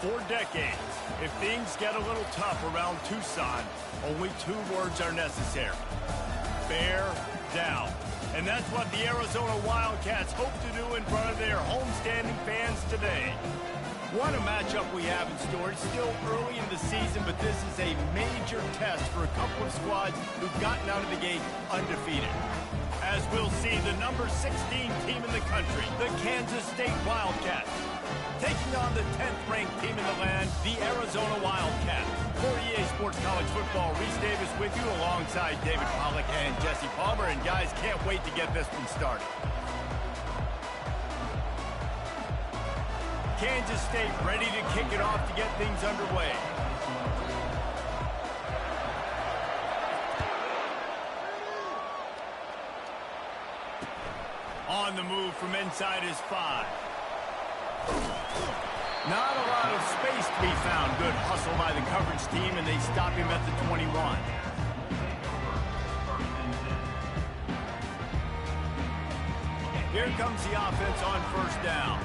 For decades, if things get a little tough around Tucson, only 2 words are necessary. Bear down. And that's what the Arizona Wildcats hope to do in front of their homestanding fans today. What a matchup we have in store. It's still early in the season, but this is a major test for a couple of squads who've gotten out of the gate undefeated. As we'll see, the number 16 team in the country, the Kansas State Wildcats, taking on the 10th-ranked team in the land, the Arizona Wildcats. For EA Sports College Football, Reese Davis with you alongside David Pollack and Jesse Palmer. And guys, can't wait to get this one started. Kansas State ready to kick it off to get things underway. On the move from inside his 5. Not a lot of space to be found. Good hustle by the coverage team, and they stop him at the 21. Here comes the offense on first down.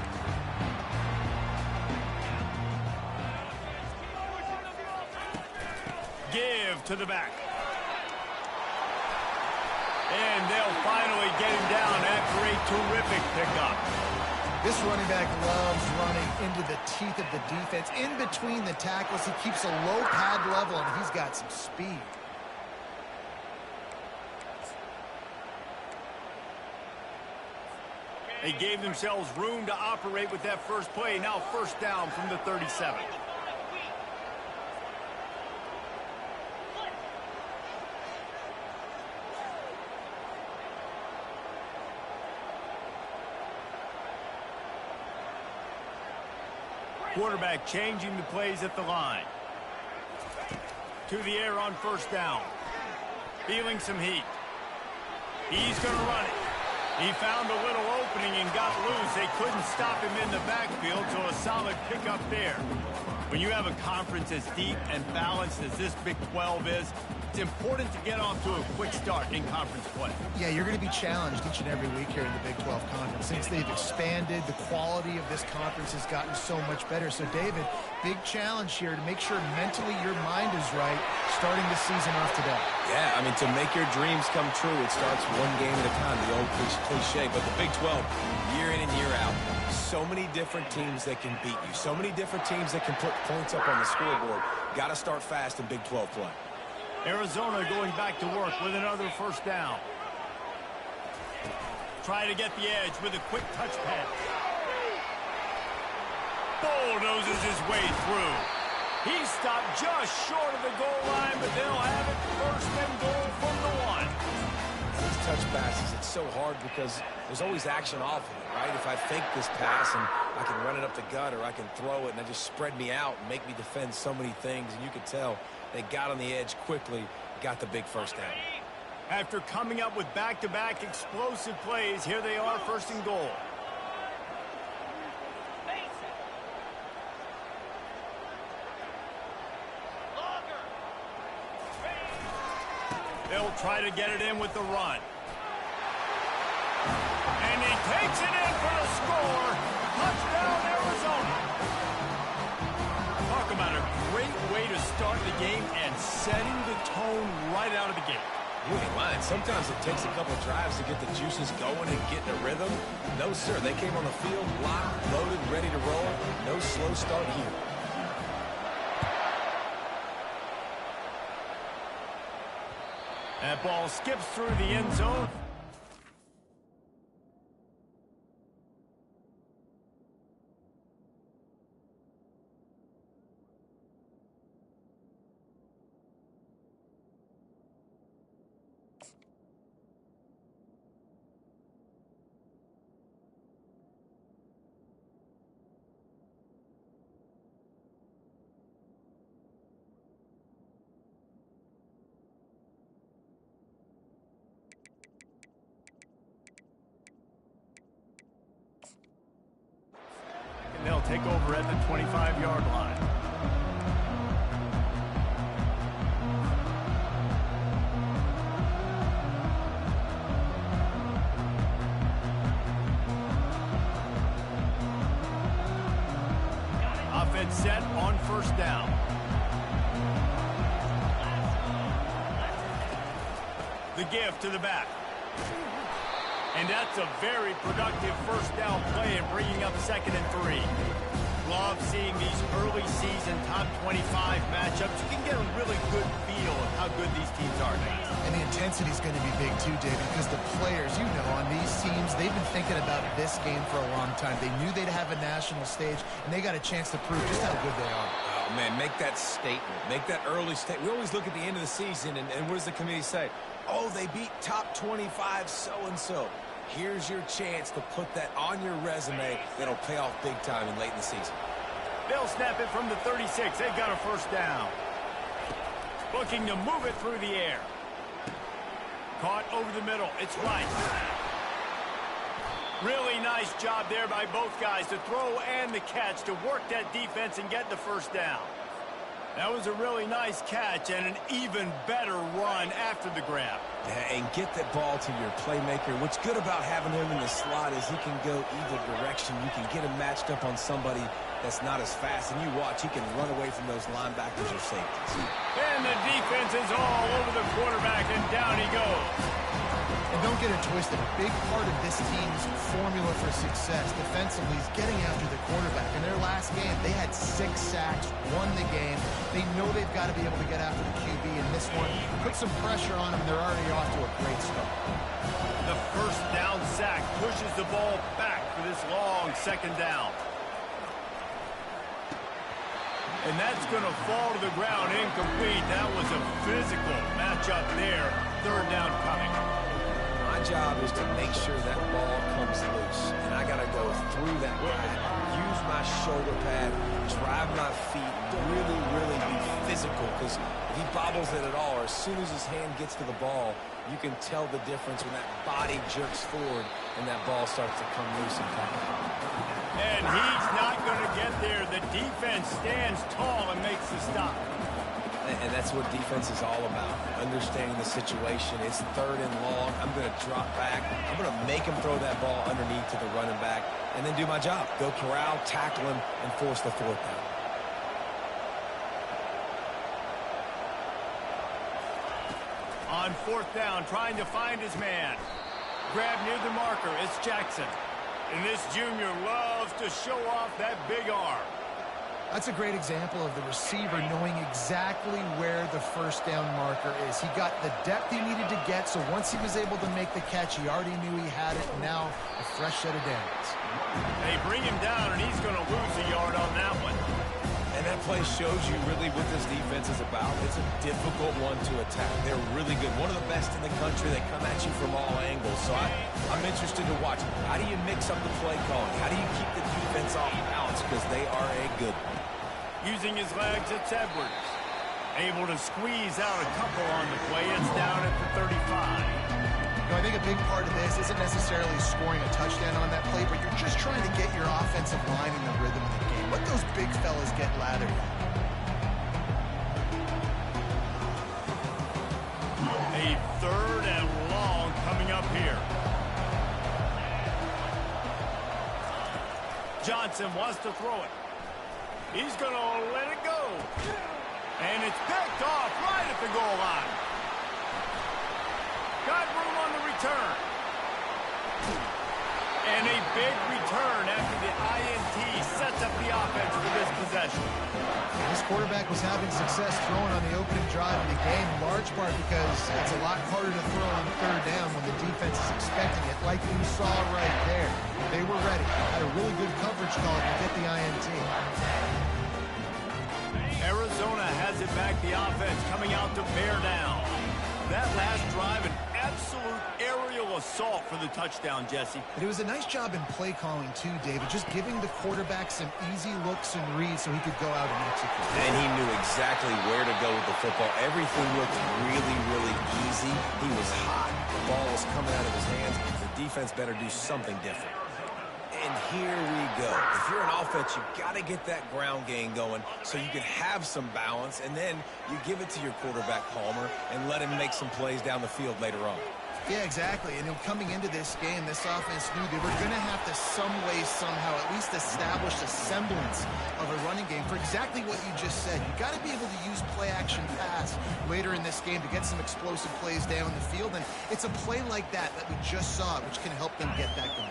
Give to the back. And they'll finally get him down after a terrific pickup. This running back loves running into the teeth of the defense. In between the tackles, he keeps a low pad level, and he's got some speed. They gave themselves room to operate with that first play. Now first down from the 37. Quarterback changing the plays at the line. To the air on first down. Feeling some heat. He's going to run it. He found a little opening and got loose. They couldn't stop him in the backfield, so a solid pickup there. When you have a conference as deep and balanced as this Big 12 is, it's important to get off to a quick start in conference play. Yeah, you're going to be challenged each and every week here in the Big 12 Conference. Since they've expanded, the quality of this conference has gotten so much better. So, David, big challenge here to make sure mentally your mind is right starting the season off today. Yeah, I mean, to make your dreams come true, it starts one game at a time, the old cliche. But the Big 12, year in and year out, so many different teams that can beat you, so many different teams that can put points up on the scoreboard. Got to start fast in Big 12 play. Arizona going back to work with another first down. Try to get the edge with a quick touch pass. Bulldozes his way through. He stopped just short of the goal line, but they'll have it first and goal from the 1. These touch passes, it's so hard because there's always action off of it, right? If I fake this pass and I can run it up the gut or I can throw it and they just spread me out and make me defend so many things, and you can tell they got on the edge quickly, got the big first down. After coming up with back-to-back explosive plays, here they are first and goal. They'll try to get it in with the run. And he takes it in for the score. Touchdown, Arizona. Talk about a great way to start the game and setting the tone right out of the gate. You ain't lying. Sometimes it takes a couple drives to get the juices going and get in a rhythm. No, sir. They came on the field, locked, loaded, ready to roll. No slow start here. That ball skips through the end zone. They'll take over at the 25-yard line. defense set on first down. The give to the back. And that's a very productive first down play and bringing up 2nd and 3. Love seeing these early season top 25 matchups. You can get a really good feel of how good these teams are now. And the intensity is going to be big too, David, because the players, you know, on these teams, they've been thinking about this game for a long time. They knew they'd have a national stage, and they got a chance to prove just how good they are. Oh, man, make that statement. Make that early statement. We always look at the end of the season, and what does the committee say? Oh, they beat top 25 so-and-so. Here's your chance to put that on your resume that'll pay off big time and late in the season. They'll snap it from the 36. They've got a first down. Looking to move it through the air. Caught over the middle. It's Rice. Really nice job there by both guys to throw and the catch to work that defense and get the first down. That was a really nice catch and an even better run after the grab. Yeah, and get that ball to your playmaker. What's good about having him in the slot is he can go either direction. You can get him matched up on somebody that's not as fast, and you watch, he can run away from those linebackers or safeties. And the defense is all over the quarterback, and down he goes. And don't get it twisted. A big part of this team's formula for success defensively is getting after the quarterback. In their last game, they had 6 sacks, won the game. They know they've got to be able to get after the QB, and this one put some pressure on them. They're already off to a great start. The first down sack pushes the ball back for this long 2nd down. And that's going to fall to the ground incomplete. That was a physical matchup there. 3rd down coming. My job is to make sure that ball comes loose. And I got to go through that guy, use my shoulder pad, drive my feet, really, really be physical. Because if he bobbles it at all, or as soon as his hand gets to the ball, you can tell the difference when that body jerks forward and that ball starts to come loose and pop. And he's not going to get there. The defense stands tall and makes the stop. And that's what defense is all about, understanding the situation. It's 3rd and long. I'm going to drop back. I'm going to make him throw that ball underneath to the running back and then do my job. Go corral, tackle him, and force the 4th down. On 4th down, trying to find his man. Grab near the marker. It's Jackson. And this junior loves to show off that big arm. That's a great example of the receiver knowing exactly where the first down marker is. He got the depth he needed to get, so once he was able to make the catch, he already knew he had it, and now a fresh set of downs. They bring him down, and he's going to lose a yard on that one. And that play shows you really what this defense is about. It's a difficult one to attack. They're really good. One of the best in the country. They come at you from all angles. So I'm interested to watch. How do you mix up the play calling? How do you keep the defense off balance? Because they are a good one. Using his legs, it's Edwards. Able to squeeze out a couple on the play. It's down at the 35. I think a big part of this isn't necessarily scoring a touchdown on that play, but you're just trying to get your offensive line in the rhythm of the game. Let those big fellas get lathered. A 3rd and long coming up here. Johnson wants to throw it. He's going to let it go. And it's picked off right at the goal line. Got room on the return. And a big return after the INT sets up the offense for this possession. This quarterback was having success throwing on the opening drive of the game, in large part because it's a lot harder to throw on 3rd down when the defense is expecting it, like you saw right there. They were ready. Had a really good coverage call to get the INT. Arizona has it back, the offense coming out to bear down. That last drive, an absolute aerial assault for the touchdown, Jesse. But it was a nice job in play calling too, David, just giving the quarterback some easy looks and reads so he could go out and execute. And he knew exactly where to go with the football. Everything looked really, really easy. He was hot. The ball was coming out of his hands. The defense better do something different. And here we go. If you're an offense, you've got to get that ground game going so you can have some balance, and then you give it to your quarterback, Palmer, and let him make some plays down the field later on. Yeah, exactly. And coming into this game, this offense knew they were going to have to some way, somehow, at least establish a semblance of a running game for exactly what you just said. You got to be able to use play-action pass later in this game to get some explosive plays down the field. And it's a play like that we just saw, which can help them get that going.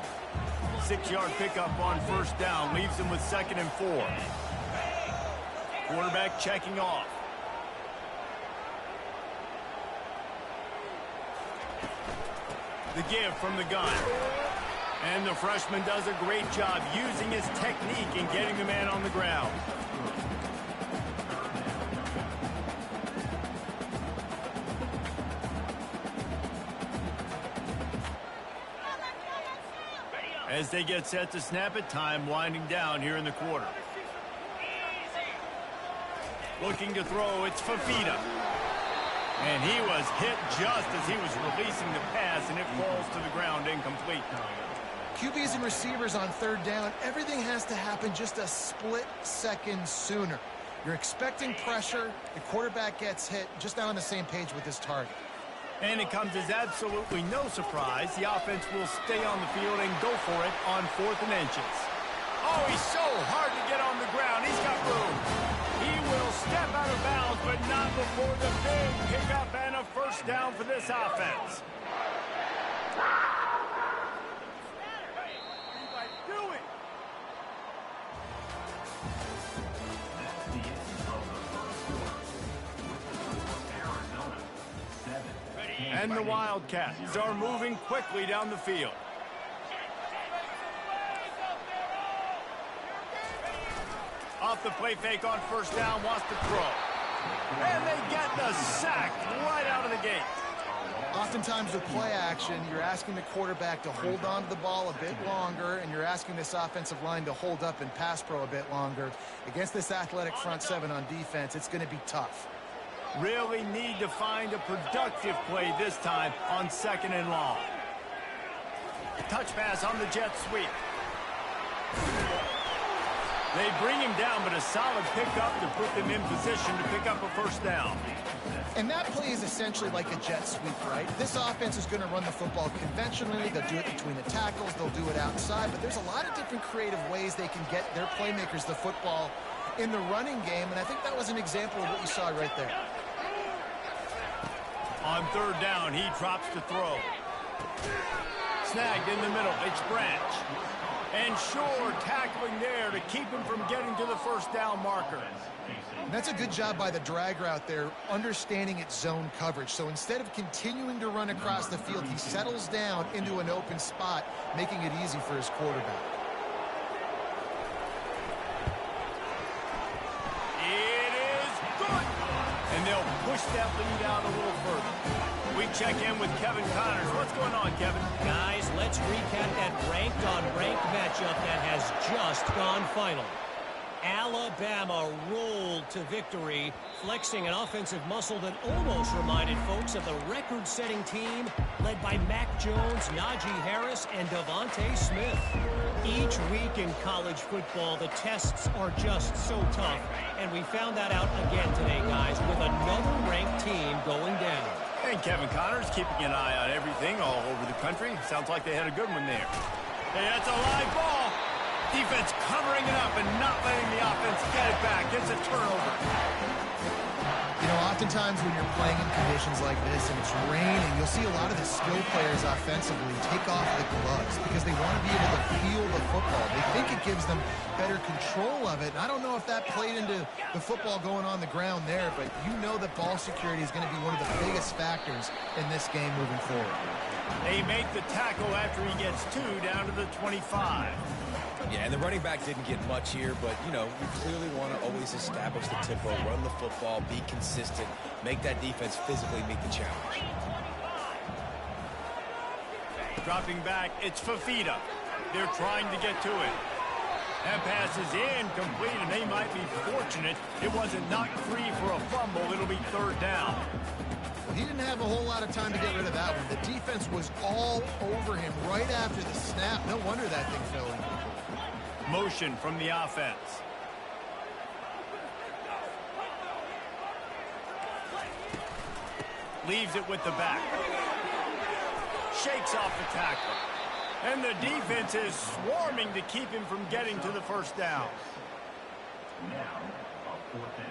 6-yard pickup on first down leaves them with 2nd and 4. Quarterback checking off. The give from the gun. And the freshman does a great job using his technique and getting the man on the ground. As they get set to snap it, time winding down here in the quarter. Looking to throw, it's Fafita. And he was hit just as he was releasing the pass, and it falls to the ground incomplete. QBs and receivers on 3rd down, everything has to happen just a split second sooner. You're expecting pressure, the quarterback gets hit, just not on the same page with his target. And it comes as absolutely no surprise. The offense will stay on the field and go for it on 4th and inches. Oh, he's so hard to get on the ground. He's got room. He will step out of bounds, but not before the big pickup and a first down for this offense. And the Wildcats are moving quickly down the field. Off the play fake on first down, wants to throw. And they get the sack right out of the gate. Oftentimes with play action, you're asking the quarterback to hold on to the ball a bit longer, and you're asking this offensive line to hold up and pass pro a bit longer. Against this athletic front 7 on defense, it's going to be tough. Really need to find a productive play this time on 2nd and long. Touch pass on the jet sweep. They bring him down, but a solid pickup to put them in position to pick up a first down. And that play is essentially like a jet sweep, right? This offense is going to run the football conventionally. They'll do it between the tackles. They'll do it outside. But there's a lot of different creative ways they can get their playmakers the football in the running game. And I think that was an example of what you saw right there. On 3rd down, he drops to throw. Snagged in the middle, it's Branch. And Shore tackling there to keep him from getting to the first down marker. And that's a good job by the drag route there, understanding its zone coverage. So instead of continuing to run across the field, he settles down into an open spot, making it easy for his quarterback. It is good. And they'll push that lead out a little further. We check in with Kevin Connors. What's going on, Kevin? Guys, let's recap that ranked-on-ranked matchup that has just gone final. Alabama rolled to victory, flexing an offensive muscle that almost reminded folks of the record-setting team led by Mac Jones, Najee Harris, and Devontae Smith. Each week in college football, the tests are just so tough, and we found that out again today, guys, with another ranked team going down. And Kevin Connors keeping an eye on everything all over the country. Sounds like they had a good one there. Hey, that's a live ball. Defense covering it up and not letting the offense get it back. It's a turnover. You know, oftentimes when you're playing in conditions like this and it's raining, you'll see a lot of the skill players offensively take off the gloves because they want to be able to feel the football. They think it gives them better control of it. And I don't know if that played into the football going on the ground there, but you know that ball security is going to be one of the biggest factors in this game moving forward. They make the tackle after he gets 2 down to the 25. Yeah, and the running back didn't get much here, but, you know, you clearly want to always establish the tempo, run the football, be consistent, make that defense physically meet the challenge. Dropping back, it's Fafita. They're trying to get to it. That pass is incomplete, and they might be fortunate it wasn't knocked free for a fumble. It'll be 3rd down. Well, he didn't have a whole lot of time to get rid of that one. The defense was all over him right after the snap. No wonder that thing fell in. Motion from the offense. Leaves it with the back. shakes off the tackle. And the defense is swarming to keep him from getting to the first down. Now, a 4th down.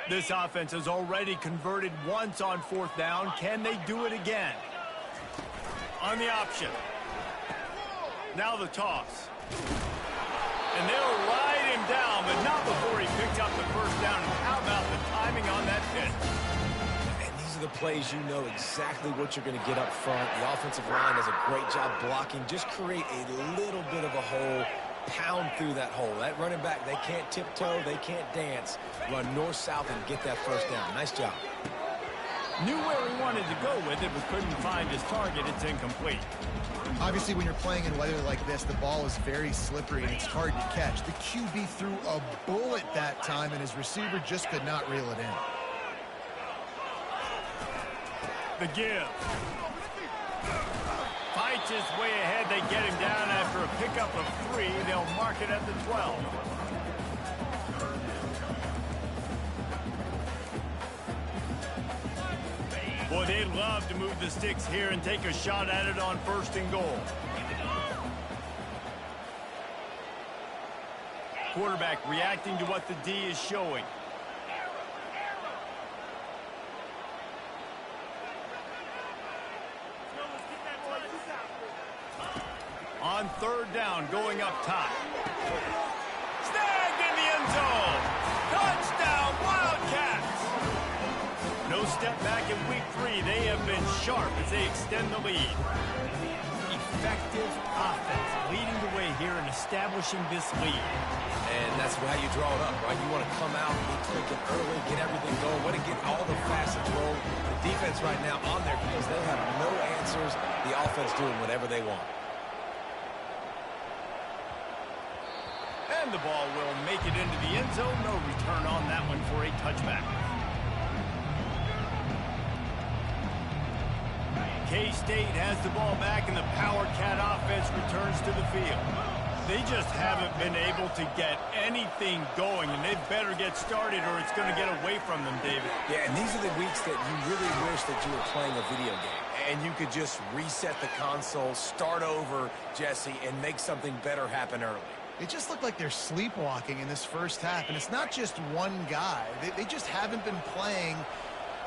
This offense has already converted once on 4th down. Can they do it again? On the option. Now the toss. And they'll ride him down, but not before he picks up the first down. And how about the timing on that pitch? And these are the plays you know exactly what you're going to get up front. The offensive line does a great job blocking. Just create a little bit of a hole. Pound through that hole. That running back, they can't tiptoe, they can't dance. Run north-south and get that first down. Nice job. Knew where he wanted to go with it, but couldn't find his target. It's incomplete. Obviously, when you're playing in weather like this, the ball is very slippery and it's hard to catch. The QB threw a bullet that time, and his receiver just could not reel it in. The give. Fights his way ahead. They get him down after a pickup of 3. They'll mark it at the 12. Boy, they'd love to move the sticks here and take a shot at it on 1st and goal. Quarterback reacting to what the D is showing. On 3rd down, going up top. Snagged in the end zone. Touchdown, Wildcats. No step back in week 3. They have been sharp as they extend the lead. Effective offense leading the way here and establishing this lead. And that's how you draw it up, right? You want to come out, be clicking early, get everything going, want to get all the facets rolling. The defense right now on there because they have no answers. The offense doing whatever they want. And the ball will make it into the end zone. No return on that one for a touchback. K-State has the ball back, and the Power Cat offense returns to the field. They just haven't been able to get anything going, and they better get started or it's going to get away from them, David. Yeah, and these are the weeks that you really wish that you were playing a video game. And you could just reset the console, start over, Jesse, and make something better happen early. It just looked like they're sleepwalking in this first half, and it's not just one guy. They just haven't been playing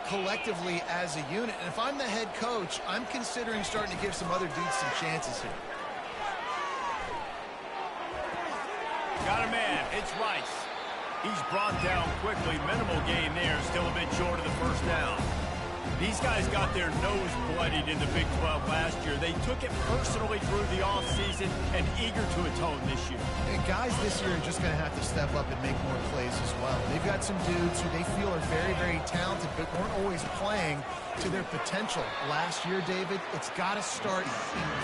collectively as a unit. And if I'm the head coach, I'm considering starting to give some other dudes some chances here. Got a man. It's Rice. He's brought down quickly. Minimal gain there. Still a bit short of the first down. These guys got their nose bloodied in the Big 12 last year. They took it personally through the offseason and eager to atone this year. And guys this year are just going to have to step up and make more plays as well. They've got some dudes who they feel are very, very talented but weren't always playing to their potential. Last year, David, it's got to start in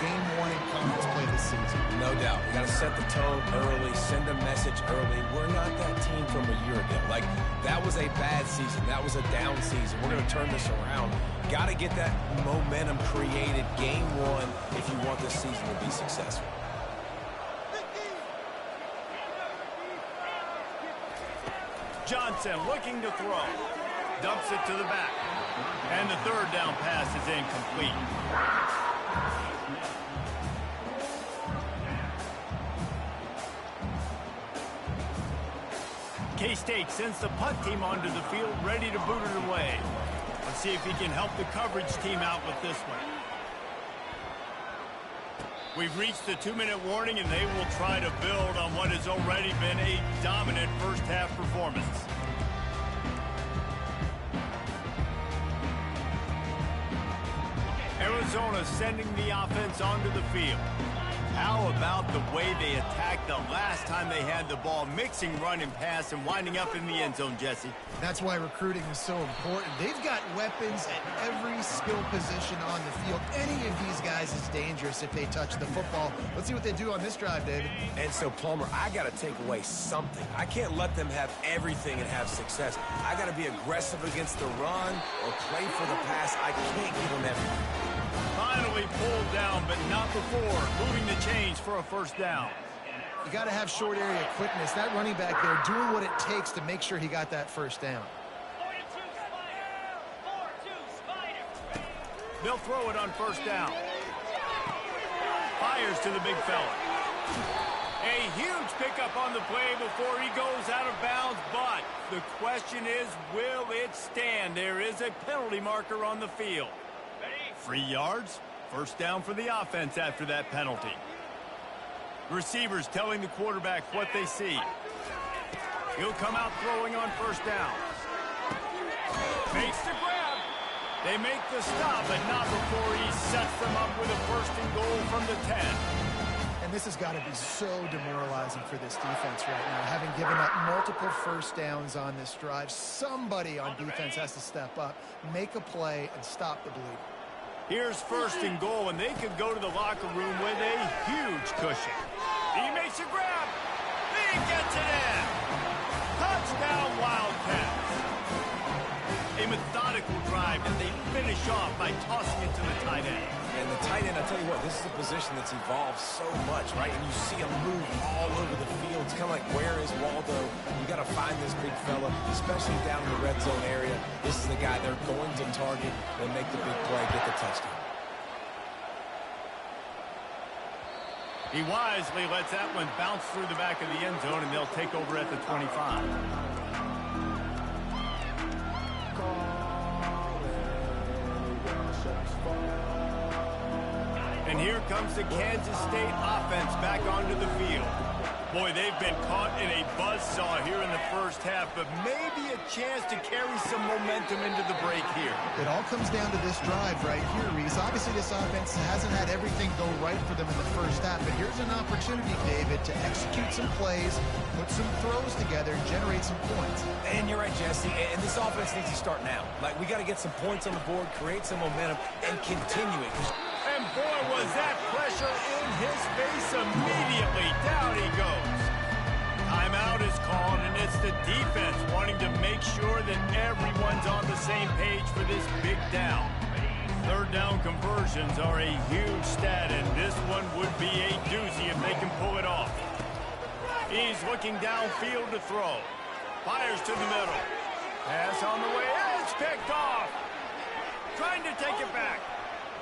Game 1 in conference play this season. No doubt. We got to set the tone early, send a message early. We're not that team from a year ago. Like, that was a bad season. That was a down season. We're going to turn this around. Got to get that momentum created Game 1 if you want this season to be successful. Johnson looking to throw. Dumps it to the back. And the third down pass is incomplete. K-State sends the punt team onto the field, ready to boot it away. Let's see if he can help the coverage team out with this one. We've reached the 2-minute warning, and they will try to build on what has already been a dominant first-half performance. Arizona sending the offense onto the field. How about the way they attacked the last time they had the ball, mixing run and pass and winding up in the end zone, Jesse? That's why recruiting is so important. They've got weapons at every skill position on the field. Any of these guys is dangerous if they touch the football. Let's see what they do on this drive, David. And so, Plummer, I got to take away something. I can't let them have everything and have success. I got to be aggressive against the run or play for the pass. I can't give them everything. Finally pulled down, but not before moving the chains for a first down. You got to have short area quickness. That running back there doing what it takes to make sure he got that first down. They'll throw it on first down. Fires to the big fella. A huge pickup on the play before he goes out of bounds, but the question is, will it stand? There is a penalty marker on the field. 3 yards, first down for the offense after that penalty. Receivers telling the quarterback what they see. He'll come out throwing on first down. Fakes the grab. They make the stop, but not before he sets them up with a first and goal from the 10. And this has got to be so demoralizing for this defense right now. Having given up multiple first downs on this drive, somebody on defense has to step up, make a play, and stop the bleeding. Here's first and goal, and they could go to the locker room with a huge cushion. He makes a grab. He gets it in. Touchdown, Wildcats. A methodical drive, and they finish off by tossing it to the tight end. And the tight end, I tell you what, this is a position that's evolved so much, right? And you see him move all over the field. It's kind of like, where is Waldo? You got to find this big fella, especially down in the red zone area. This is the guy they're going to target and make the big play, get the touchdown. He wisely lets that one bounce through the back of the end zone, and they'll take over at the 25. And here comes the Kansas State offense back onto the field. Boy, they've been caught in a buzzsaw here in the first half, but maybe a chance to carry some momentum into the break here. It all comes down to this drive right here, Reese. Obviously, this offense hasn't had everything go right for them in the first half, but here's an opportunity, David, to execute some plays, put some throws together, and generate some points. And you're right, Jesse, and this offense needs to start now. Like, we got to get some points on the board, create some momentum, and continue it. And boy, was that pressure in his face immediately. Down he goes. Timeout is called, and it's the defense wanting to make sure that everyone's on the same page for this big down. Third down conversions are a huge stat, and this one would be a doozy if they can pull it off. He's looking downfield to throw. Fires to the middle. Pass on the way. It's picked off. Trying to take it back.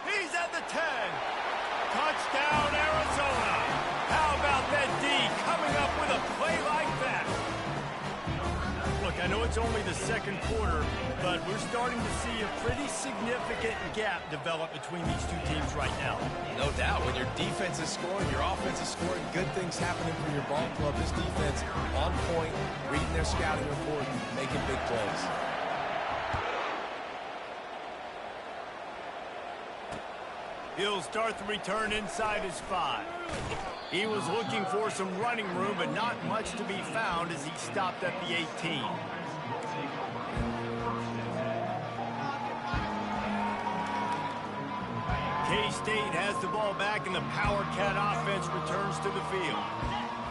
He's at the 10. Touchdown, Arizona. How about that D coming up with a play like that? Look, I know it's only the second quarter, but we're starting to see a pretty significant gap develop between these two teams right now. No doubt. When your defense is scoring, your offense is scoring, good things happening for your ball club. This defense on point, reading their scouting report, making big plays. He'll start the return inside his 5. He was looking for some running room, but not much to be found as he stopped at the 18. K-State has the ball back, and the Power Cat offense returns to the field.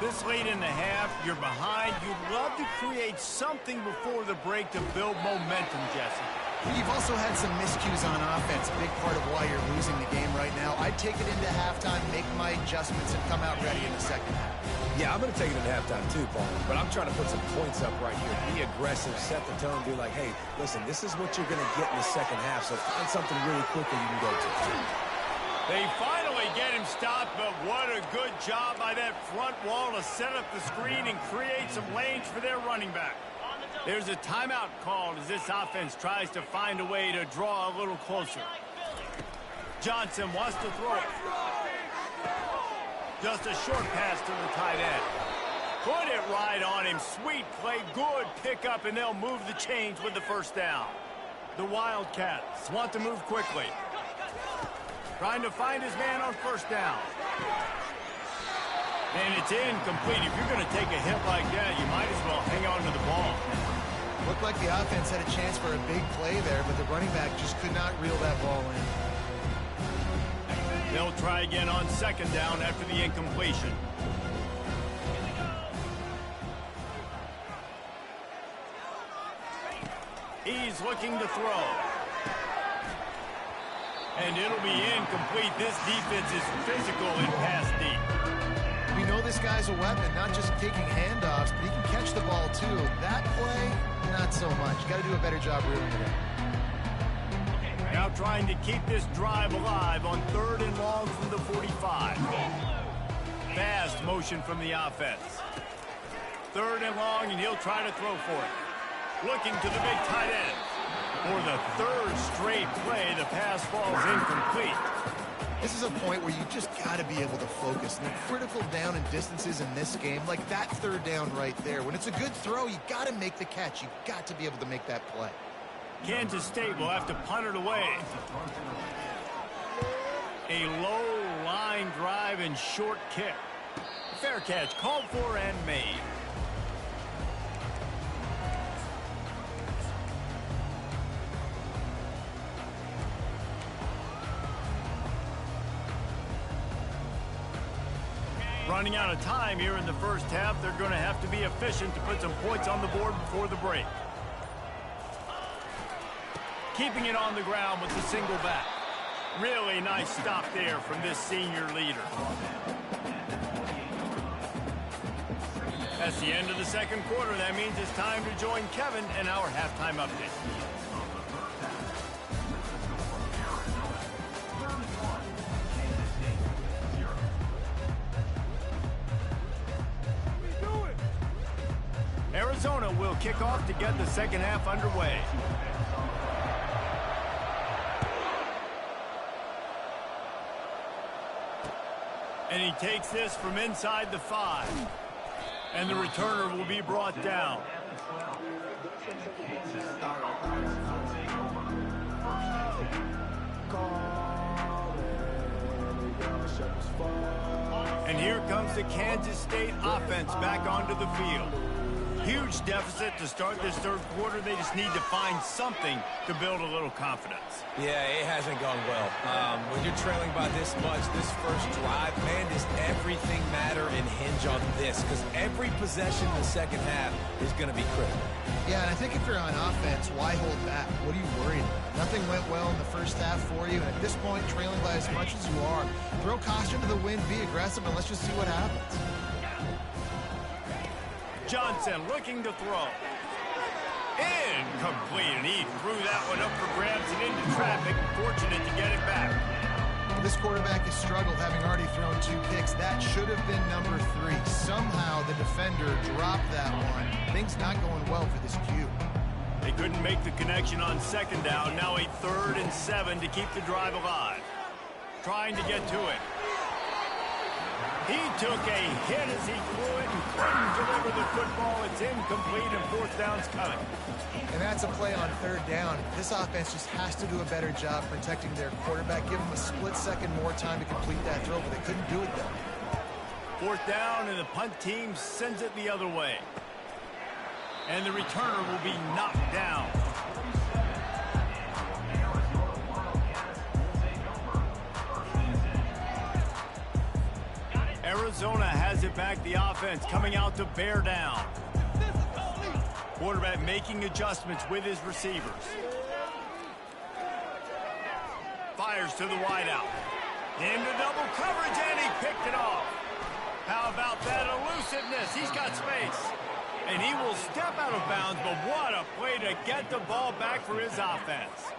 This late in the half, you're behind. You'd love to create something before the break to build momentum, Jesse. You've also had some miscues on offense, a big part of why you're losing the game right now. I'd take it into halftime, make my adjustments, and come out ready in the second half. Yeah, I'm going to take it into halftime too, Paul. But I'm trying to put some points up right here. Be aggressive, set the tone, be like, hey, listen, this is what you're going to get in the second half, so find something really quickly you can go to. They finally get him stopped, but what a good job by that front wall to set up the screen and create some lanes for their running back. There's a timeout called as this offense tries to find a way to draw a little closer. Johnson wants to throw it. Just a short pass to the tight end. Put it right on him. Sweet play, good pickup, and they'll move the chains with the first down. The Wildcats want to move quickly. Trying to find his man on first down. And it's incomplete. If you're going to take a hit like that, you might as well hang on to the ball. Looked like the offense had a chance for a big play there, but the running back just could not reel that ball in. They'll try again on second down after the incompletion. He's looking to throw. And it'll be incomplete. This defense is physical and pass deep. We know this guy's a weapon, not just taking handoffs, but he can catch the ball too. That play, not so much. Got to do a better job reeling it in. Now trying to keep this drive alive on 3rd and long from the 45. Fast motion from the offense. 3rd and long, and he'll try to throw for it. Looking to the big tight end. For the 3rd straight play, the pass falls incomplete. This is a point where you just got to be able to focus. And the critical down and distances in this game, like that 3rd down right there. When it's a good throw, you got to make the catch. You got to be able to make that play. Kansas State will have to punt it away. A low line drive and short kick. Fair catch called for and made. Running out of time here in the first half, they're going to have to be efficient to put some points on the board before the break. Keeping it on the ground with the single back. Really nice stop there from this senior leader. That's the end of the second quarter. That means it's time to join Kevin in our halftime update. Arizona will kick off to get the second half underway. And he takes this from inside the 5. And the returner will be brought down. And here comes the Kansas State offense back onto the field. Huge deficit to start this third quarter. They just need to find something to build a little confidence. Yeah, it hasn't gone well. When you're trailing by this much, this first drive, man, does everything matter and hinge on this? Because every possession in the second half is going to be critical. Yeah, and I think if you're on offense, why hold back? What are you worried about? Nothing went well in the first half for you, and at this point, trailing by as much as you are, throw caution to the wind, be aggressive, and let's just see what happens. Johnson looking to throw. Incomplete, and he threw that one up for grabs and into traffic. Fortunate to get it back. This quarterback has struggled, having already thrown 2 picks. That should have been number 3. Somehow the defender dropped that one. Things not going well for this Q. They couldn't make the connection on second down. Now a 3rd and 7 to keep the drive alive. Trying to get to it. He took a hit as he threw it and couldn't deliver the football. It's incomplete and 4th down's coming. And that's a play on 3rd down. This offense just has to do a better job protecting their quarterback. Give them a split second more time to complete that throw, but they couldn't do it though. 4th down, and the punt team sends it the other way. And the returner will be knocked down. Arizona has it back. The offense coming out to bear down. Quarterback making adjustments with his receivers. Fires to the wideout. Into double coverage, and he picked it off. How about that elusiveness? He's got space. And he will step out of bounds, but what a play to get the ball back for his offense.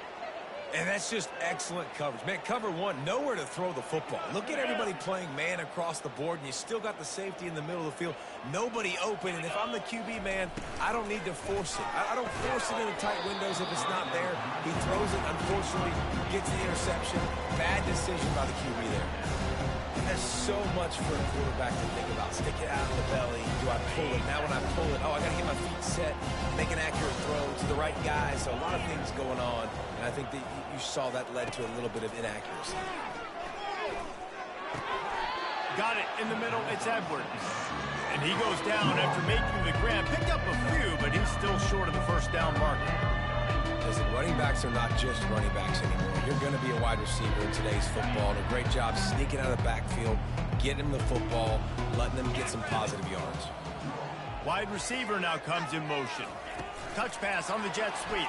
And that's just excellent coverage. Man, cover 1, nowhere to throw the football. Look at everybody playing man across the board, and you still got the safety in the middle of the field. Nobody open, and if I'm the QB, man, I don't need to force it. I don't force it into tight windows if it's not there. He throws it, unfortunately, gets the interception. Bad decision by the QB there. And there's so much for a quarterback to think about. Stick it out of the belly. Do I pull it? Now when I pull it, I got to get my feet set, make an accurate throw to the right guy. So a lot of things going on. And I think that you saw that led to a little bit of inaccuracy. Got it in the middle. It's Edwards. And he goes down after making the grab. Picked up a few, but he's still short of the 1st down marker. Listen, running backs are not just running backs anymore. You're going to be a wide receiver in today's football. And a great job sneaking out of the backfield, getting them the football, letting them get some positive yards. Wide receiver now comes in motion. Touch pass on the jet sweep.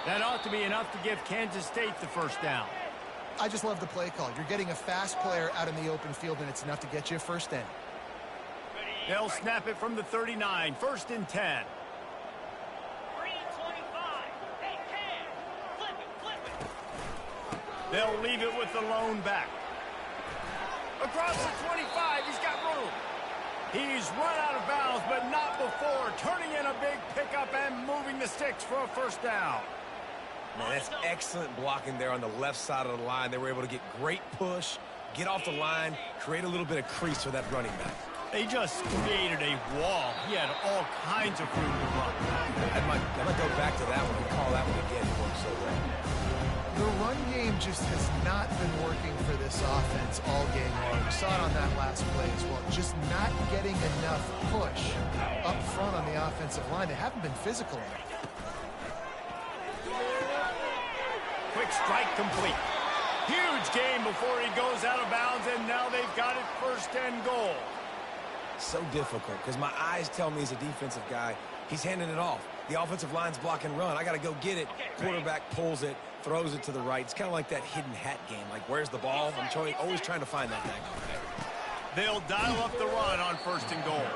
That ought to be enough to give Kansas State the first down. I just love the play call. You're getting a fast player out in the open field, and it's enough to get you a first down. They'll snap it from the 39, 1st and 10. They'll leave it with the lone back. Across the 25, he's got room. He's run out of bounds, but not before turning in a big pickup and moving the sticks for a first down. Man, that's excellent blocking there on the left side of the line. They were able to get great push, get off the line, create a little bit of crease for that running back. They just created a wall. He had all kinds of room to run. I might go back to that one and call that one again. It worked so well. The run game just has not been working for this offense all game long. We saw it on that last play as well. Just not getting enough push up front on the offensive line. They haven't been physical enough. Quick strike complete. Huge gain before he goes out of bounds, and now they've got it 1st and goal. So difficult because my eyes tell me as a defensive guy, he's handing it off. The offensive line's block and run. I got to go get it. Quarterback pulls it, throws it to the right. It's kind of like that hidden hat game. Like, where's the ball? I'm always trying to find that thing. They'll dial up the run on 1st and goal.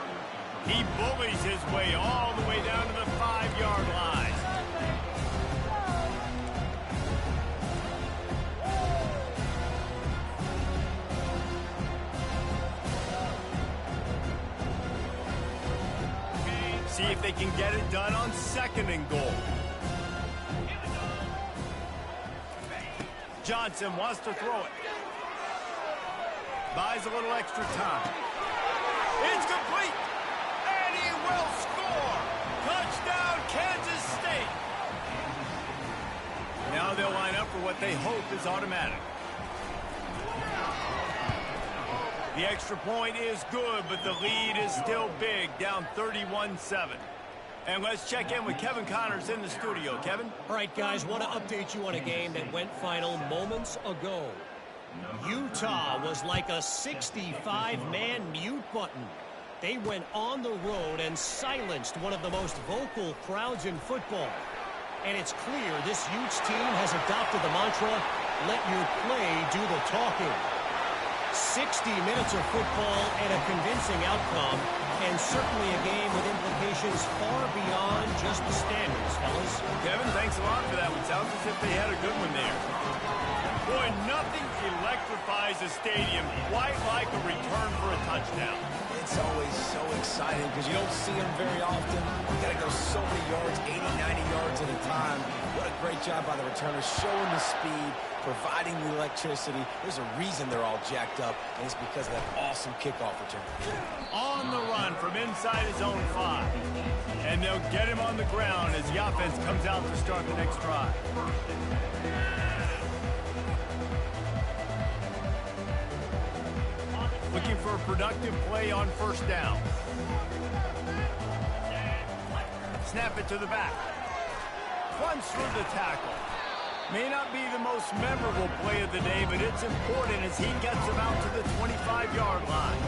He bullies his way all the way down to the 5-yard line. See if they can get it done on 2nd and goal. Johnson wants to throw it. Buys a little extra time. It's complete. And he will score. Touchdown, Kansas State. Now they'll line up for what they hope is automatic. The extra point is good, but the lead is still big, down 31-7. And let's check in with Kevin Connors in the studio. Kevin? All right, guys, want to update you on a game that went final moments ago. Utah was like a 65-man mute button. They went on the road and silenced one of the most vocal crowds in football. And it's clear this Utes team has adopted the mantra, let your play do the talking. 60 minutes of football and a convincing outcome, and certainly a game with implications far beyond just the standards, fellas. Kevin, thanks a lot for that one. Sounds as if they had a good one there. Boy, nothing electrifies a stadium quite like a return for a touchdown. It's always so exciting because you don't see them very often. You got to go so many yards, 80, 90 yards at a time. What a great job by the returners, showing the speed, providing the electricity. There's a reason they're all jacked up, and it's because of that awesome kickoff return. On the run from inside his own 5. And they'll get him on the ground as the offense comes out to start the next drive. Looking for a productive play on 1st down. Snap it to the back. Runs through the tackle. May not be the most memorable play of the day, but it's important as he gets him out to the 25-yard line.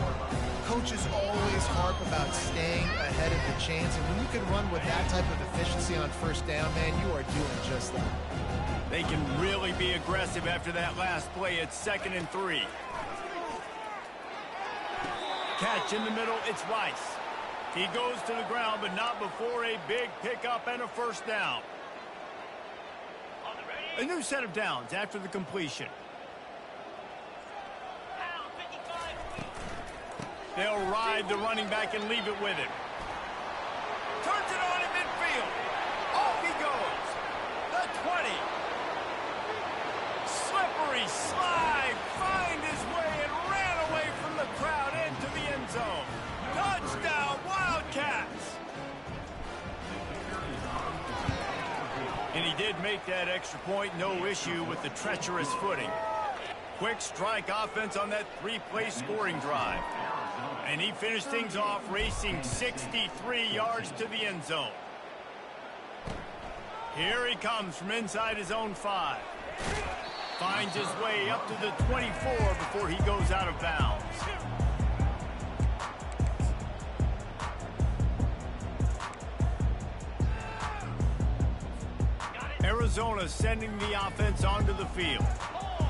Coaches always harp about staying ahead of the chains, and when you can run with that type of efficiency on 1st down, man, you are doing just that. They can really be aggressive after that last play at 2nd and 3. Catch in the middle, it's Rice. He goes to the ground, but not before a big pickup and a 1st down. A new set of downs after the completion. They'll ride the running back and leave it with him. Turns it on in midfield. Off he goes. The 20. Slippery slide. Find his way and ran away from the crowd into the end zone. Touchdown, Wildcats. And he did make that extra point, no issue with the treacherous footing. Quick strike offense on that 3-play scoring drive. And he finished things off racing 63 yards to the end zone. Here he comes from inside his own 5. Finds his way up to the 24 before he goes out of bounds. Arizona sending the offense onto the field.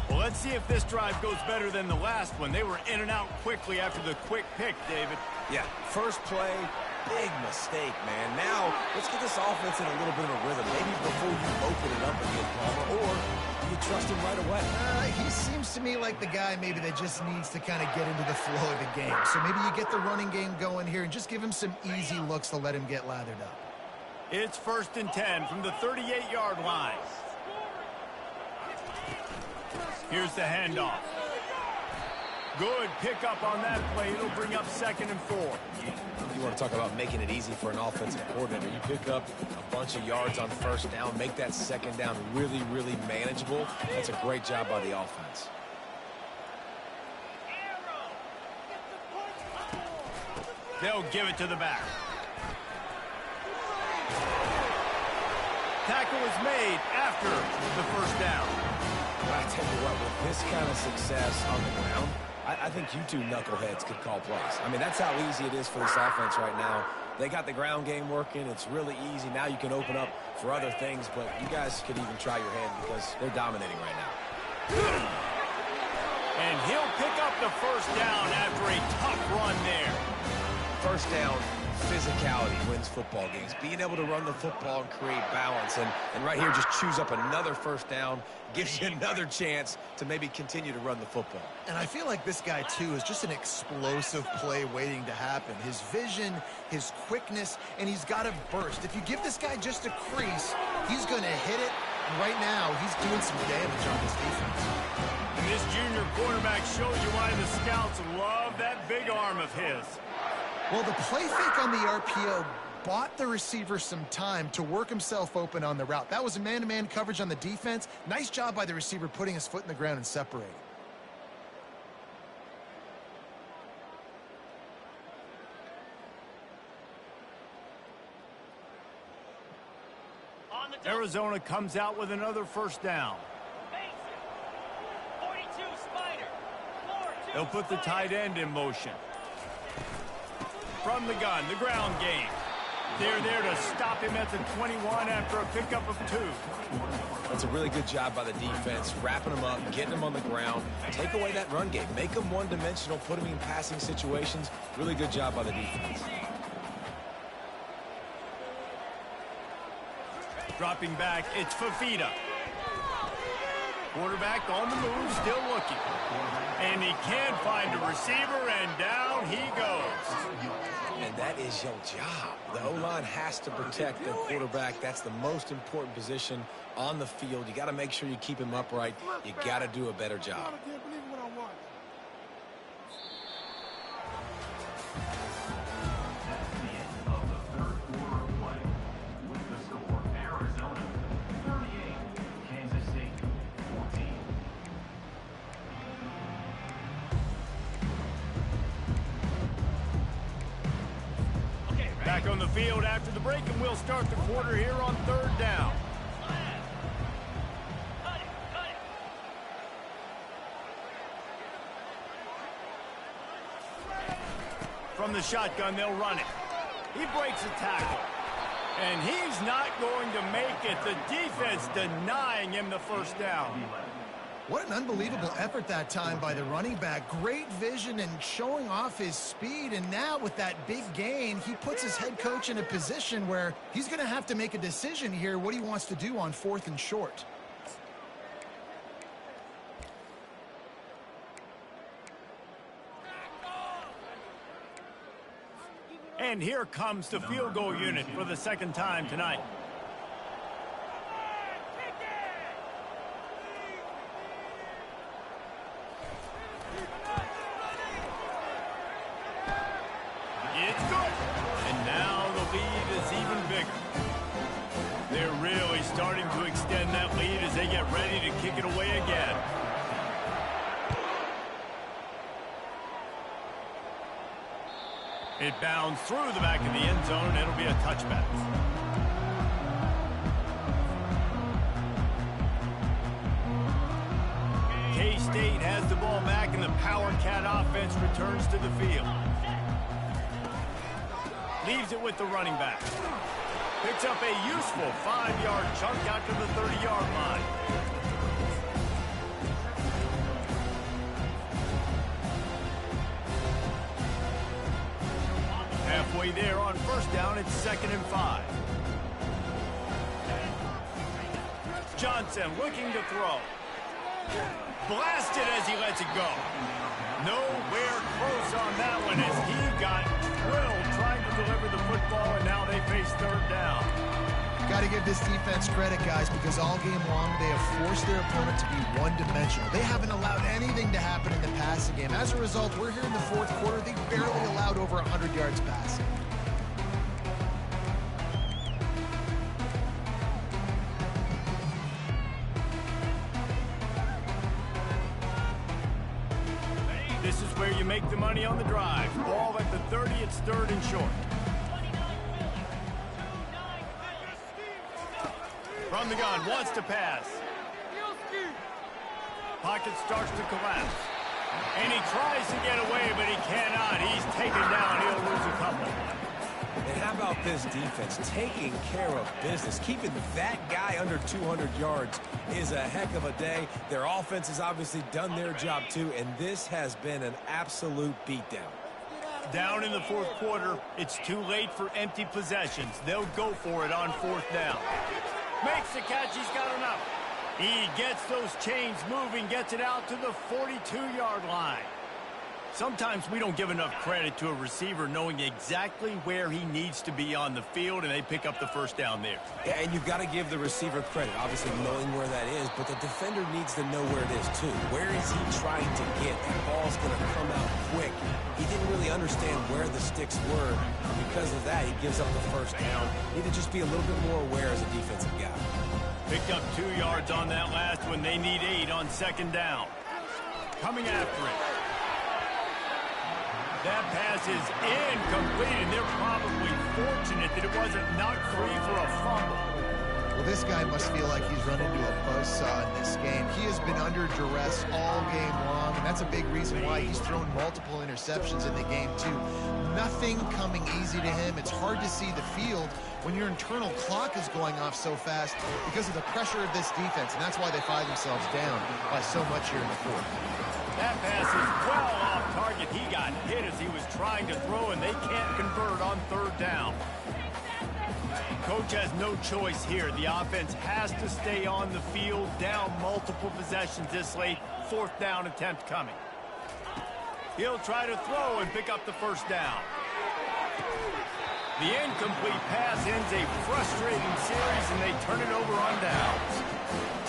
Well, let's see if this drive goes better than the last one. They were in and out quickly after the quick pick, David. Yeah, first play, big mistake, man. Now, let's get this offense in a little bit of a rhythm. Maybe before you open it up again, Palmer, or do you trust him right away? He seems to me like the guy maybe that just needs to kind of get into the flow of the game. So maybe you get the running game going here and just give him some easy looks to let him get lathered up. It's 1st and 10 from the 38-yard line. Here's the handoff. Good pickup on that play. It'll bring up 2nd and 4. You want to talk about making it easy for an offensive coordinator. You pick up a bunch of yards on 1st down, make that 2nd down really, really manageable. That's a great job by the offense. They'll give it to the back. Tackle is made after the 1st down. But I tell you what, with this kind of success on the ground, I think you two knuckleheads could call plays. I mean, that's how easy it is for this offense right now. They got the ground game working. It's really easy. Now you can open up for other things, but you guys could even try your hand because they're dominating right now. And he'll pick up the 1st down after a tough run there. 1st down, physicality wins football games. Being able to run the football and create balance. And right here, just choose up another 1st down, gives you another chance to maybe continue to run the football. And I feel like this guy, too, is just an explosive play waiting to happen. His vision, his quickness, and he's got a burst. If you give this guy just a crease, he's going to hit it. And right now, he's doing some damage on this defense. And this junior quarterback shows you why the scouts love that big arm of his. Well, the play fake on the RPO bought the receiver some time to work himself open on the route. That was a man-to-man coverage on the defense. Nice job by the receiver putting his foot in the ground and separating. Arizona comes out with another 1st down. They'll put the tight end in motion. From the gun, the ground game. They're there to stop him at the 21 after a pickup of 2. That's a really good job by the defense, wrapping them up, getting them on the ground. Take away that run game. Make them one-dimensional, put them in passing situations. Really good job by the defense. Dropping back, it's Fafita. Quarterback on the move, still looking. And he can find a receiver, and down he goes. And that is your job. The O-line has to protect the quarterback. That's the most important position on the field. You got to make sure you keep him upright. You got to do a better job. Back on the field after the break, and we'll start the quarter here on 3rd down. From the shotgun, they'll run it. He breaks a tackle. And he's not going to make it. The defense denying him the 1st down. What an unbelievable effort that time by the running back. Great vision and showing off his speed. And now with that big gain, he puts his head coach in a position where he's going to have to make a decision here what he wants to do on 4th and short. And here comes the field goal unit for the 2nd time tonight. It's good. And now the lead is even bigger. They're really starting to extend that lead as they get ready to kick it away again. It bounds through the back of the end zone, and it'll be a touchback. K-State has the ball back, and the Power Cat offense returns to the field. Leaves it with the running back. Picks up a useful 5-yard chunk out to the 30-yard line. Halfway there on first down, it's 2nd and 5. Johnson looking to throw. Blasted as he lets it go. Nowhere close on that one as he got drilled trying to deliver the football, and now they face 3rd down. Got to give this defense credit, guys, because all game long they have forced their opponent to be one-dimensional. They haven't allowed anything to happen in the passing game. As a result, we're here in the 4th quarter. They barely allowed over 100 yards passing. This is where you make the money on the drive. Ball at the 30, it's 3rd and short. From the gun, wants to pass. Pocket starts to collapse. And he tries to get away, but he cannot. He's taken down. He'll lose a couple. And how about this defense taking care of business? Keeping that guy under 200 yards is a heck of a day. Their offense has obviously done their job too, and this has been an absolute beatdown. Down in the 4th quarter, it's too late for empty possessions. They'll go for it on 4th down. Makes the catch, he's got enough. He gets those chains moving, gets it out to the 42-yard line. Sometimes we don't give enough credit to a receiver knowing exactly where he needs to be on the field, and they pick up the 1st down there. Yeah, and you've got to give the receiver credit, obviously knowing where that is, but the defender needs to know where it is too. Where is he trying to get? That ball's going to come out quick. He didn't really understand where the sticks were. Because of that, he gives up the 1st down. Need to just be a little bit more aware as a defensive guy. Picked up 2 yards on that last one. They need 8 on 2nd down. Coming after it. That pass is incomplete, and they're probably fortunate that it wasn't knocked free for a fumble. Well, this guy must feel like he's run into a buzzsaw in this game. He has been under duress all game long, and that's a big reason why he's thrown multiple interceptions in the game, too. Nothing coming easy to him. It's hard to see the field when your internal clock is going off so fast because of the pressure of this defense, and that's why they find themselves down by so much here in the 4th. That pass is well off target. He got hit as he was trying to throw, and they can't convert on 3rd down. Coach has no choice here. The offense has to stay on the field, down multiple possessions this late. 4th down attempt coming. He'll try to throw and pick up the 1st down. The incomplete pass ends a frustrating series, and they turn it over on downs.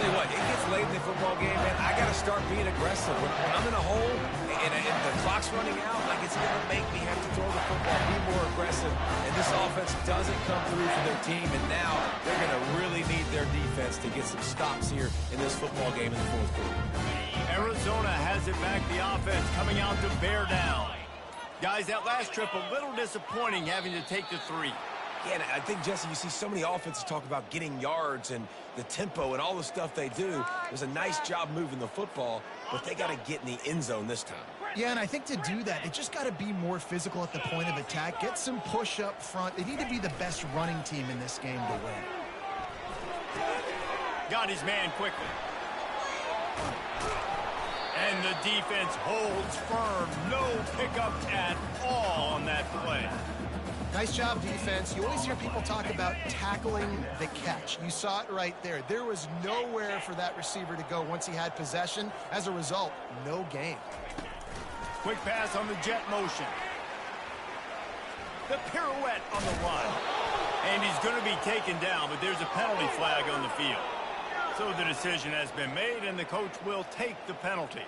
Tell you what, it gets late in the football game, man. I got to start being aggressive. When I'm in a hole and the clock's running out, like it's going to make me have to throw the football, be more aggressive. And this offense doesn't come through for their team, and now they're going to really need their defense to get some stops here in this football game in the 4th quarter. Arizona has it back, the offense coming out to bear down. Guys, that last trip a little disappointing having to take the 3. Yeah, and I think, Jesse, you see so many offenses talk about getting yards and the tempo and all the stuff they do. It was a nice job moving the football, but they got to get in the end zone this time. Yeah, and I think to do that, they just got to be more physical at the point of attack, get some push up front. They need to be the best running team in this game to win. Got his man quickly. And the defense holds firm. No pickup at all on that play. Nice job, defense. You always hear people talk about tackling the catch. You saw it right there. There was nowhere for that receiver to go once he had possession. As a result, no gain. Quick pass on the jet motion. The pirouette on the run. And he's going to be taken down, but there's a penalty flag on the field. So the decision has been made, and the coach will take the penalty.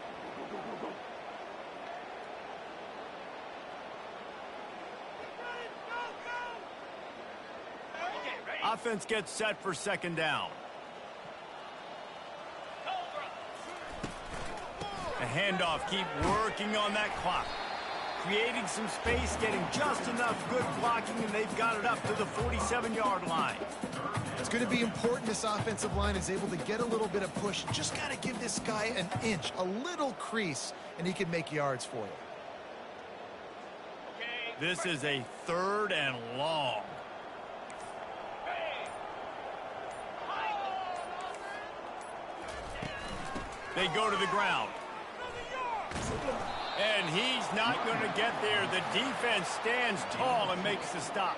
Offense gets set for 2nd down. The handoff, keep working on that clock. Creating some space, getting just enough good blocking, and they've got it up to the 47-yard line. It's going to be important this offensive line is able to get a little bit of push. Just got to give this guy an inch, a little crease, and he can make yards for you. This is a 3rd and long. They go to the ground. And he's not going to get there. The defense stands tall and makes the stop.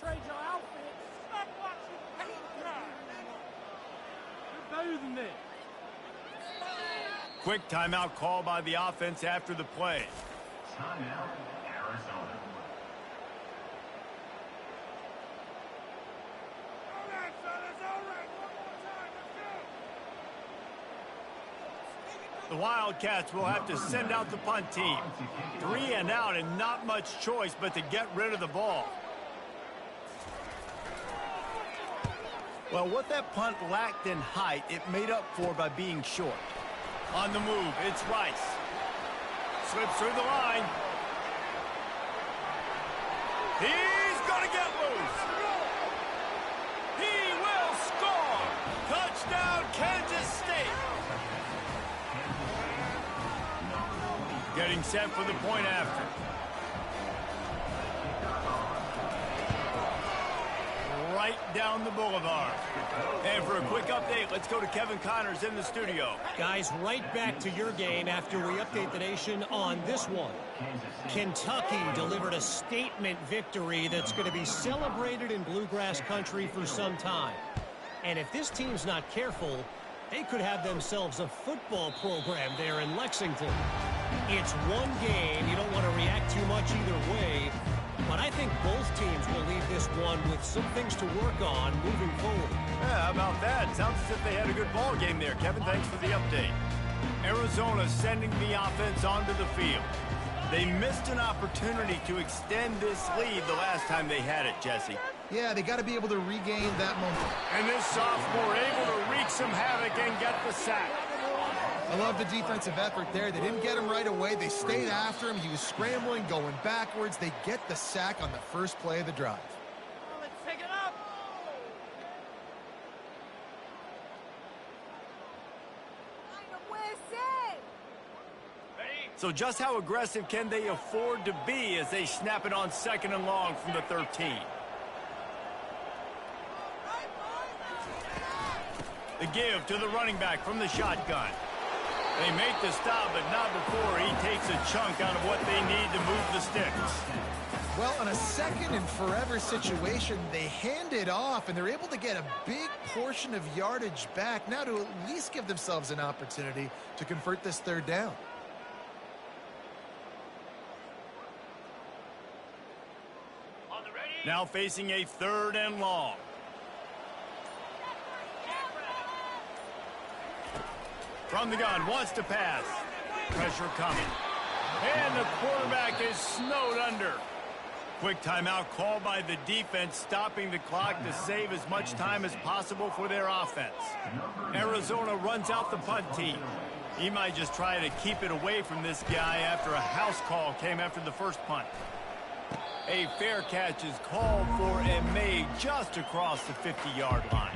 Trade your outfit. Stop watching paint dry. You're better than this. Quick timeout call by the offense after the play. Timeout, Arizona. All right, fellas, all right. One more time. Let's go. The Wildcats will have to send out the punt team. 3 and out and not much choice but to get rid of the ball. Well, what that punt lacked in height, it made up for by being short. On the move, it's Rice. Slips through the line. He's going to get loose. He will score. Touchdown, Kansas State. Getting set for the point after. Right down the boulevard. And for a quick update, let's go to Kevin Connors in the studio. Guys, right back to your game after we update the nation on this one. Kentucky delivered a statement victory that's going to be celebrated in Bluegrass country for some time. And if this team's not careful, they could have themselves a football program there in Lexington. It's one game. You don't want to react too much either way. But I think both teams will leave this one with some things to work on moving forward. Yeah, how about that? Sounds as if they had a good ball game there. Kevin, thanks for the update. Arizona sending the offense onto the field. They missed an opportunity to extend this lead the last time they had it, Jesse. Yeah, they got to be able to regain that momentum. And this sophomore able to wreak some havoc and get the sack. I love the defensive effort there. They didn't get him right away. They stayed after him. He was scrambling, going backwards. They get the sack on the first play of the drive. Let's take it up. So just how aggressive can they afford to be as they snap it on 2nd and long from the 13? The give to the running back from the shotgun. They make the stop, but not before he takes a chunk out of what they need to move the sticks. Well, on a 2nd and forever situation, they hand it off, and they're able to get a big portion of yardage back now to at least give themselves an opportunity to convert this 3rd down. On the ready. Now facing a 3rd and long. From the gun, wants to pass. Pressure coming. And the quarterback is snowed under. Quick timeout called by the defense, stopping the clock to save as much time as possible for their offense. Arizona runs out the punt team. He might just try to keep it away from this guy after a house call came after the first punt. A fair catch is called for and made just across the 50-yard line.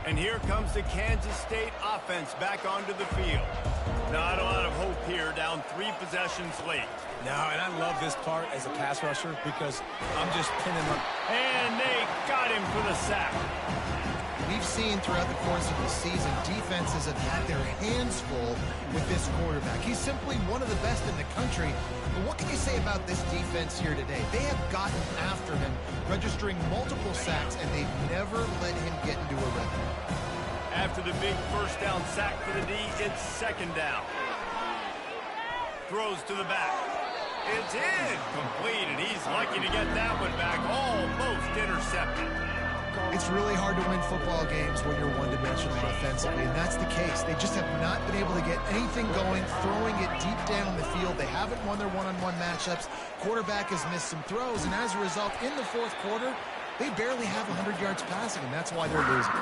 And here comes the Kansas State offense back onto the field. Not a lot of hope here, down 3 possessions late. No, and I love this part as a pass rusher because I'm just pinning them. And they got him for the sack. We've seen throughout the course of the season, defenses have had their hands full with this quarterback. He's simply one of the best in the country. But what can you say about this defense here today? They have gotten after him, registering multiple sacks, and they've never let him get into a rhythm. After the big first down sack for the D, it's 2nd down. Throws to the back. It's incomplete, and he's lucky to get that one back. Almost intercepted. It's really hard to win football games when you're one-dimensional offensively, and that's the case. They just have not been able to get anything going, throwing it deep down the field. They haven't won their one-on-one matchups. Quarterback has missed some throws, and as a result, in the 4th quarter, they barely have 100 yards passing, and that's why they're losing.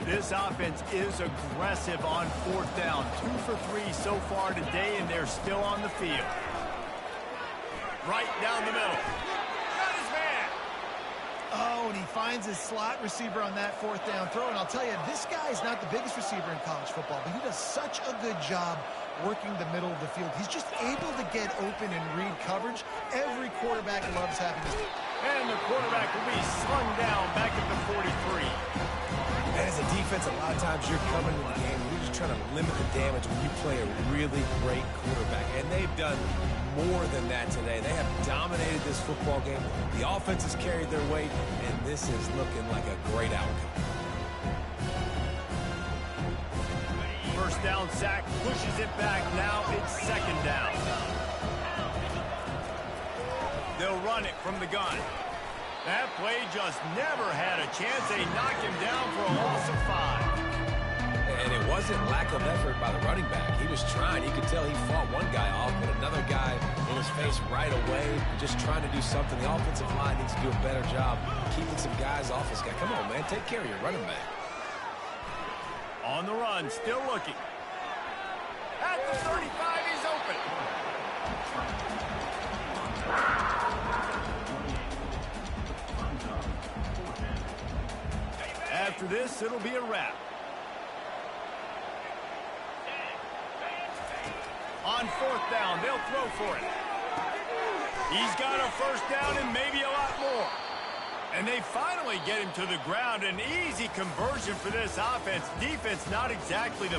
This offense is aggressive on 4th down. 2 for 3 so far today, and they're still on the field. Right down the middle. Got his man. Oh, and he finds his slot receiver on that 4th down throw. And I'll tell you, this guy's not the biggest receiver in college football, but he does such a good job working the middle of the field. He's just able to get open and read coverage. Every quarterback loves having this. And the quarterback will be slung down back at the 43. And as a defense, a lot of times you're coming in the game and you're just trying to limit the damage when you play a really great quarterback. And they've done more than that today. They have dominated this football game. The offense has carried their weight, and this is looking like a great outcome. First down sack, pushes it back. Now it's 2nd down. They'll run it from the gun. That play just never had a chance. They knock him down for a loss of 5. And it wasn't lack of effort by the running back. He was trying. You could tell he fought one guy off, but another guy in his face right away, just trying to do something. The offensive line needs to do a better job keeping some guys off this guy. Come on, man. Take care of your running back. On the run, still looking. At the 35, he's open. After this, it'll be a wrap. On 4th down, they'll throw for it. He's got a first down and maybe a lot more. And they finally get him to the ground. An easy conversion for this offense. Defense not exactly the